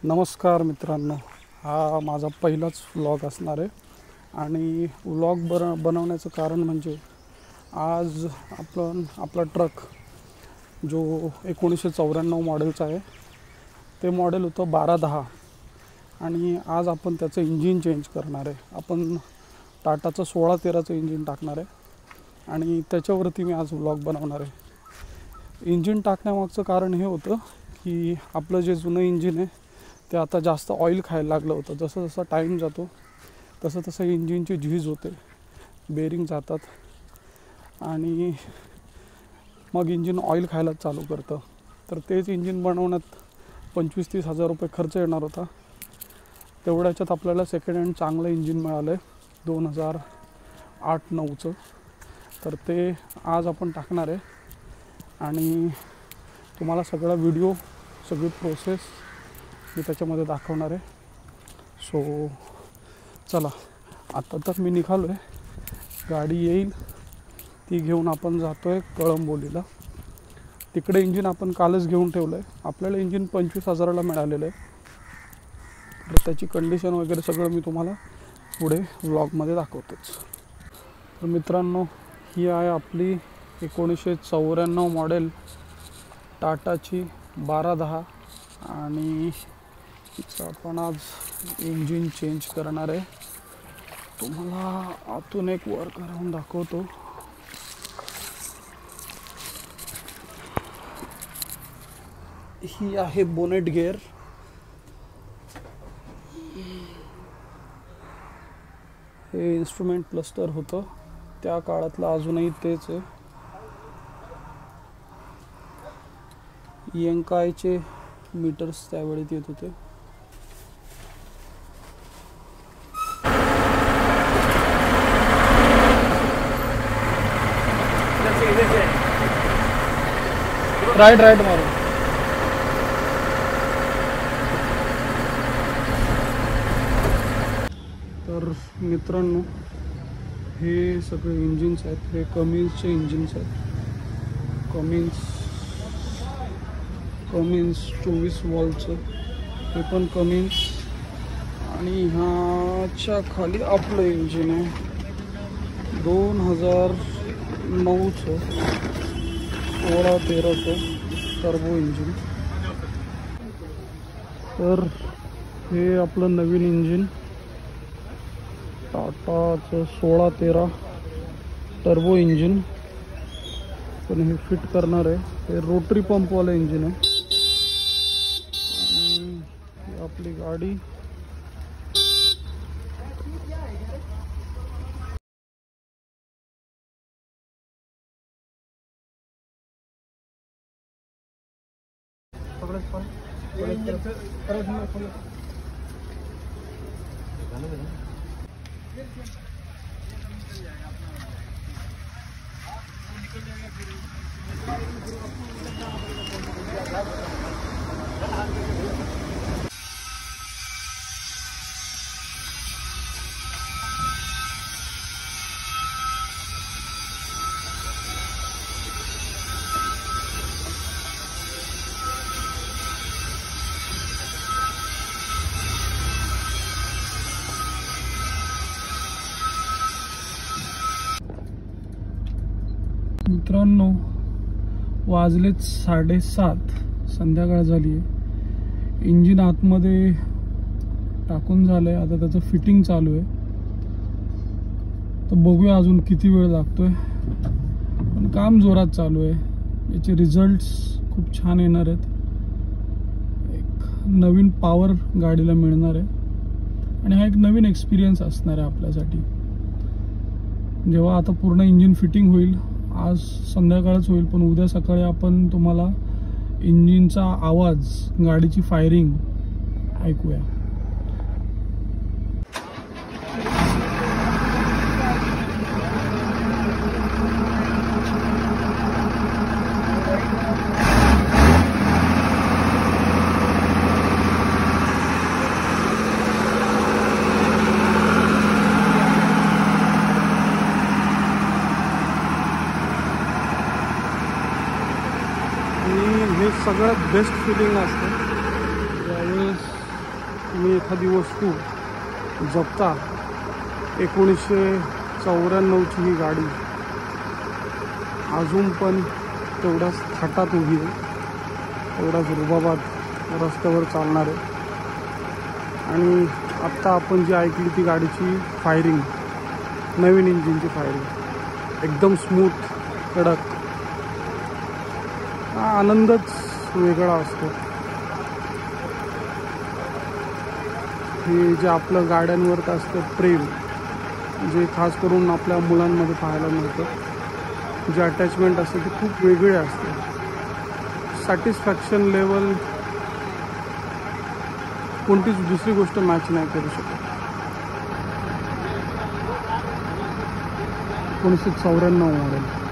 नमस्कार मित्रांनो, हा माझा पहिलाच व्लॉग असणार आहे आणि व्लॉग बनवण्याचं कारण म्हणजे आज आपला ट्रक जो 1994 मॉडेलचा आहे ते मॉडेल होतं 1210 आणि आज आपण त्याचं इंजिन चेंज करणार आहे। आपण टाटाचं 1613चं इंजिन टाकणार आहे आणि त्याच्यावरती मी आज व्लॉग बनवणार आहे। इंजिन टाकण्यामागचं कारण हे होतं की आपलं जे जुनं इंजिन आहे ते आता जास्त ऑइल खायला लागलं होतं। जसं जसं टाईम जातो तसं तसं इंजिनची झीज होते, बेरिंग जातात आणि मग इंजिन ऑइल खायला चालू करतं। तर तेच इंजिन बनवण्यात 25-30 हजार रुपये खर्च येणार होता। तेवढ्याच्यात आपल्याला सेकंड हँड चांगलं इंजिन मिळालं आहे 2008-9चं। तर ते आज आपण टाकणार आहे आणि तुम्हाला सगळा व्हिडिओ, सगळी प्रोसेस मी त्याच्यामध्ये दाखवणार आहे। सो चला, आता तर मी निघालो आहे, गाडी येईल ती घेऊन आपण जातो आहे कळंबोलीला। तिकडे इंजिन आपण कालच घेऊन ठेवलं आहे। आपल्याला इंजिन 25,000ला मिळालेलं आहे। तर त्याची कंडिशन वगैरे सगळं मी तुम्हाला पुढे व्लॉगमध्ये दाखवतोच। तर मित्रांनो, ही आहे आपली 1994 मॉडेल टाटाची 1210 आणि तिचं आपण आज इंजिन चेंज करणार आहे। तुम्हाला आतून एक वर करून दाखवतो। ही आहे बोनेट गेअर। हे इन्स्ट्रुमेंट क्लस्टर होतं त्या काळातलं, अजूनही तेच आहे। यंकायचे मीटर्स त्यावेळी येत होते। राईट मारू। तर मित्रांनो, हे सगळे इंजिन्स आहेत, हे कमिन्सचे इंजिन्स आहेत। कमिन्स 24 वॉल्टचं, हे पण कमिन्स। आणि ह्याच्या खाली आपलं इंजिन आहे 2009चं 1613चं टर्बो इंजिन। तर हे आपलं नवीन इंजिन टाटाचं 1613 टर्बो इंजिन, पण हे फिट करणार आहे। हे रोटरी पंपवालं इंजिन आहे आणि ही आपली गाडी। मित्रांनो, वाजलेत 7:30, संध्याकाळ झाली आहे। इंजिन आतमध्ये टाकून झालं आहे, आता त्याचं फिटिंग चालू आहे। तर बघूया अजून किती वेळ लागतोय, पण काम जोरात चालू आहे। याचे रिझल्ट्स खूप छान येणार आहेत। एक नवीन पॉवर गाडीला मिळणार आहे आणि हा एक नवीन एक्सपिरियन्स असणार आहे आपल्यासाठी। जेव्हा आता पूर्ण इंजिन फिटिंग होईल, आज संध्याकाळच होईल, पण उद्या सकाळी आपण तुम्हाला इंजिनचा आवाज, गाडीची फायरिंग ऐकूया। हे सगळ्यात बेस्ट फिलिंग असतं ज्यावेळेस तुम्ही एखादी वस्तू जपता, 1994ची ही गाडी अजून पण तेवढ्याच थाटात उभी आहे, तेवढाच रुबाबात रस्त्यावर चालणार आहे. आणि आत्ता आपण जी ऐकली ती गाडीची फायरिंग, नवीन इंजिनची फायरिंग एकदम स्मूथ, कडक. हा आनंदच वेगळा असतो. हे जे आपलं गाड्यांवर असतं प्रेम, जे खास करून आपल्या मुलांमध्ये पाहायला मिळतं, जे अटॅचमेंट असते ते खूप वेगळे असते. सॅटिस्फॅक्शन लेवल कोणतीच दुसरी गोष्ट मॅच नाही करू शकत. 1994 मॉडेल.